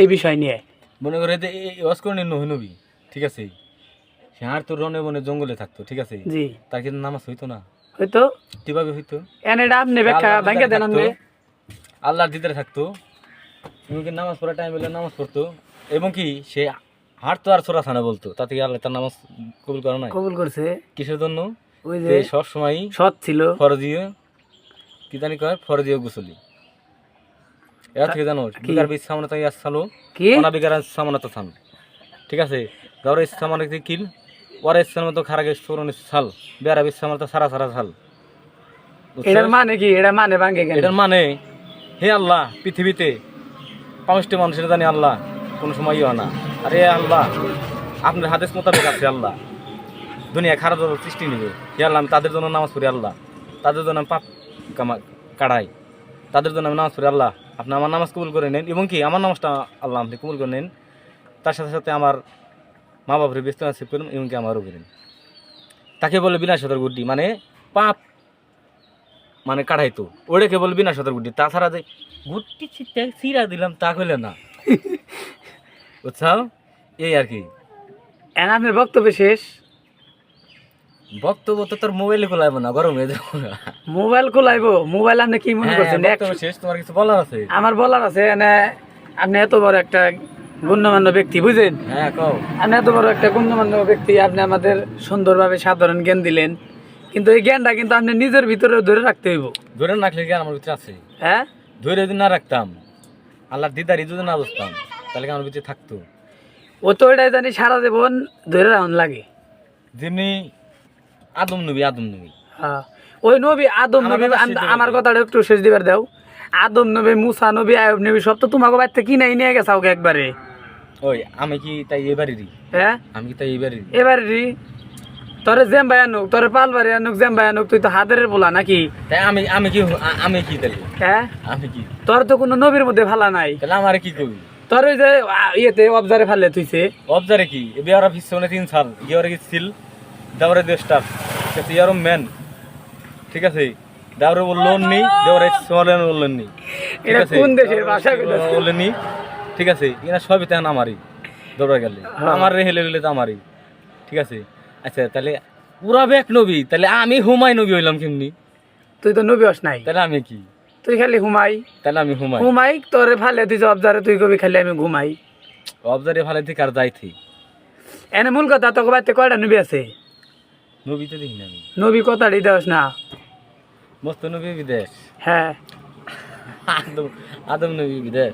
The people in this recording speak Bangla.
এই বিষয় নিয়ে মনে করে যে অস্করণীয় নবী, ঠিক আছে, সে আর তোর রনে বনে জঙ্গলে থাকতো, ঠিক আছে, জি তার কিন্তু নামাজ হইতো না। হয়তো কিভাবে হইতো? এটা আপনি ব্যাখ্যা ব্যাংকে দেন আপনি। আল্লাহর দিদারে থাকতো, এমনকি নামাজ পড়ার টাইম হলে নামাজ পড়তো, এবং কি সে হাঁটতো আর ছোড়া থানা বলতো, তাতে কি আল্লাহ তার নামাজ কবুল করে নাই? কবুল করছে। কিসের জন্য? ওই যে যে সবসময় সৎ ছিল, ফরজীয় কি জানি কয়, ফরজীয় গোসলি। এর থেকে জানো বিকার বিশ সামনে ইয়াস সালো কি অনা বিকার সামনে তো থান, ঠিক আছে, গৌর ইসলামানে কিল ওর ইসলাম তো খারাগে সুরনি সাল বেরা বিশ সামনে তো সারা সারা সাল। এটার মানে কি? এটা মানে ভাঙ্গে কেন? এটার মানে, হে আল্লাহ, পৃথিবীতে 5টি মানুষের জানি আল্লাহ কোনো সময় হয় না, আরে আল্লাহ আপনার হাদিস মোতাবেক আছে আল্লাহ দুনিয়া খারাপ সৃষ্টি নেবে, হে আল্লাহ আমি তাদের জন্য নামাজ পড়ি আল্লাহ, তাদের জন্য আমি পাপ কাড়াই, তাদের জন্য আমি নামাজ পড়ি আল্লাহ, আপনি আমার নামাজ কবুল করে নেন, এবং কি আমার নামাজটা আল্লাহ আপনি কবুল করে নেন, তার সাথে সাথে আমার মা বাবার ব্যস্ত আছে করুন, এমনকি আমারও করেন। তাকে বলে বিনাশতার গুড্ডি, মানে পাপ মানে কাড়াইতো, ওটাকে বলে বিনাশতার গুড্ডি। তাছাড়া যে গুড্ডি চিরা দিলাম তা কইলে না, বুঝছাও, এই আর কি। আপনার বক্তব্য শেষ? বক্তব্য তো তোর মোবাইলে খোলাইবো না, গরম হয়ে যাবো। মোবাইল খোলাইবো? মোবাইল আপনি কি মনে করছেন? বক্তব্য শেষ, তোমার কিছু বলার আছে? আমার বলার আছে, আপনি এত বড় একটা গণ্যমান্য ব্যক্তি, বুঝলেন? হ্যাঁ কও। আপনি এত বড় একটা গণ্যমান্য ব্যক্তি, আপনি আমাদের সুন্দরভাবে সাধারণ জ্ঞান দিলেন, কিন্তু এই জ্ঞানটা কিন্তু আপনি নিজের ভিতরে ধরে রাখতে হইব। ধরে না রাখলে কি আমার ভিতরে আছে? হ্যাঁ, ধরে যদি না রাখতাম, আল্লাহর দিদারি যদি না বুঝতাম, তাহলে কি আমার ভিতরে থাকতো? ও তো এটাই জানি সারা জীবন ধরে রাখুন লাগে। যেমনি আদম নবী, আদম নবী, হ্যাঁ, ওই নবী আদম নবী, আমার কথাটা একটু শেষ দিবার দাও। আদম নবী, মুসা নবী, আয়ুব নবী সব তো তোমাকে বাড়িতে কিনাই নিয়ে গেছাও একবারে। ওই আমি কি তাই এবারেরই? হ্যাঁ, আমি কি তাই এবারেরই? এবারে তোরে জেম ভাই আনুক, তোরে পাল বাড়ি আনুক, জেম ভাই আনুক, তুই তো হাতের বলা নাকি? তাই আমি কি তাহলে? হ্যাঁ, আমি কি? তোর তো কোনো নবীর মধ্যে ফালা নাই, তাহলে আমারে কি কবি? তোর ওই যে ইয়েতে অবজারে ফালে তুইছে। অবজারে কি বিয়ার অফিস 3 সাল গিয়ারে গেছিল দাওরে দে স্টাফ, ঠিক আছে, ইয়ারও ম্যান, ঠিক আছে, দাওরে বললেন নি, দাওরে সোলেন বললেন নি, ঠিক এটা আছে, কোন দেশের ভাষা কইতাছে? বললেন নি, ঠিক আছে, এরা সবই তেন আমারই, দৌড়া গেলে আমার রে হেলে গেলে তো আমারই, ঠিক আছে। আচ্ছা তাহলে পুরা ব্যাক নবী, তাহলে আমি হুমাই নবী হইলাম কেমনি? তুই তো নবী হস নাই, তাহলে আমি কি? তুই খালি হুমাই। তাহলে আমি হুমাই। হুমাই তোরে ফালে তুই অবজারে, তুই কবি খালি আমি ঘুমাই। অবজারে ভালো থেকে আর যাইছি। এনে মূল কথা, তোকে বাড়িতে কয়টা নবী আছে? নবী তো দেখি না আমি। নবী কথাটি দেওয়াস না। মস্ত নবী বিদেশ। হ্যাঁ, আদম আদম নবী বিদেশ।